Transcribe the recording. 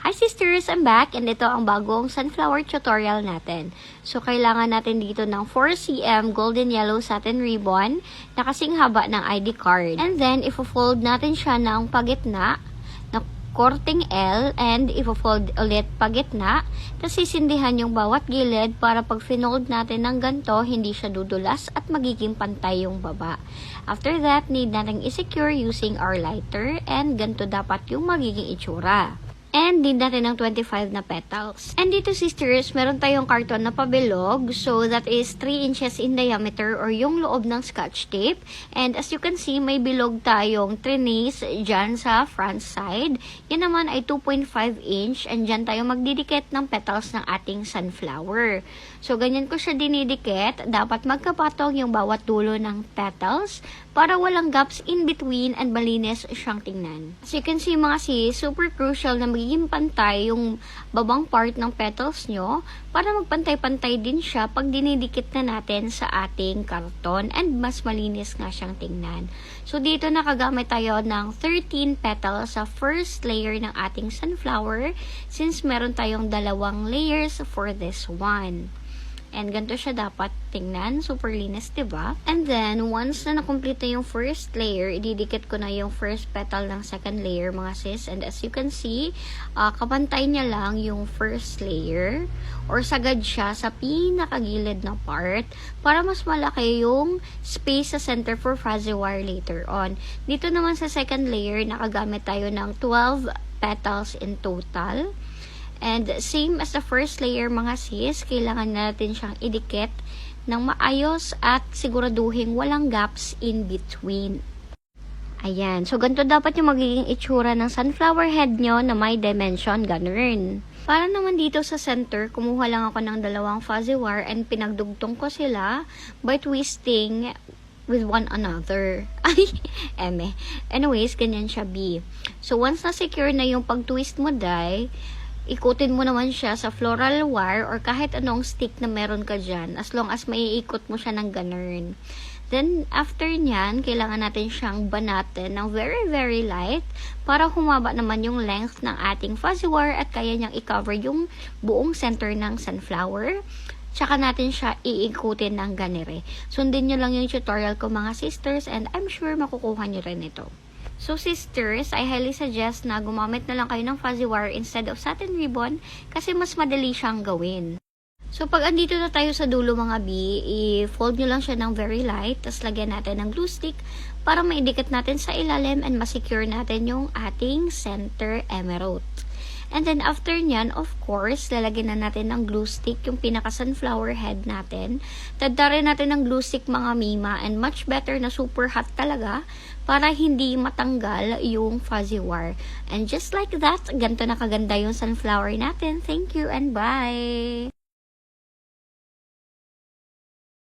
Hi sisters, I'm back and ito ang bagong sunflower tutorial natin. So kailangan natin dito ng 4cm golden yellow satin ribbon na kasing haba ng ID card. And then ifo-fold natin siya ng pagitna na korting L and ifo-fold ulit pagitna. Tapos sisindihan yung bawat gilid para pag finold natin ng ganto, hindi siya dudulas at magiging pantay yung baba. After that, need natin i-secure using our lighter and ganto dapat yung magiging itsura. And need natin ng 25 na petals. And dito sisters, meron tayong karton na pabilog. So that is 3 inches in diameter or yung loob ng scotch tape. And as you can see, may bilog tayong trinace dyan sa front side. Yan naman ay 2.5 inch and dyan tayo magdidikit ng petals ng ating sunflower. So ganyan ko siya dinidikit. Dapat magkapatong yung bawat dulo ng petals para walang gaps in between and malinis siyang tingnan. As you can see mga sis, super crucial na magiging pantay yung babang part ng petals nyo para magpantay-pantay din siya pag dinidikit na natin sa ating karton and mas malinis nga siyang tingnan. So dito nakagamit tayo ng 13 petals sa first layer ng ating sunflower since meron tayong dalawang layers for this one. And ganito siya dapat tingnan. Super linis, diba? And then, once na nakomplete yung first layer, ididikit ko na yung first petal ng second layer, mga sis. And as you can see, kapantay niya lang yung first layer or sagad siya sa pinakagilid na part para mas malaki yung space sa center for fuzzy wire later on. Dito naman sa second layer, nakagamit tayo ng 12 petals in total. And same as the first layer mga sis, kailangan natin siyang idikit ng maayos at siguraduhin walang gaps in between. Ayan. So, ganito dapat yung magiging itsura ng sunflower head nyo na may dimension, ganun. Para naman dito sa center, kumuha lang ako ng dalawang fuzzy wire and pinagdugtong ko sila by twisting with one another. Ay, eme. Anyways, ganyan siya, B. So, once na-secure na yung pag-twist mo, ikutin mo naman siya sa floral wire or kahit anong stick na meron ka dyan as long as maiikot mo siya ng ganun. Then, after nyan, kailangan natin siyang banatin ng very, very light para humaba naman yung length ng ating fuzzy wire at kaya niyang i-cover yung buong center ng sunflower. Tsaka natin siya iikutin ng ganire. Sundin nyo lang yung tutorial ko mga sisters and I'm sure makukuha nyo rin ito. So sisters, I highly suggest na gumamit na lang kayo ng fuzzy wire instead of satin ribbon kasi mas madali siyang gawin. So pag andito na tayo sa dulo mga B, i-fold nyo lang siya ng very light, tapos lagyan natin ng glue stick para maidikit natin sa ilalim and masecure natin yung ating center emerald. And then after nyan, of course, lalagyan na natin ng glue stick yung pinaka-sunflower head natin. Taddarin natin ng glue stick mga mima and much better na super hot talaga para hindi matanggal yung fuzzy wire. And just like that, ganito na kaganda yung sunflower natin. Thank you and bye!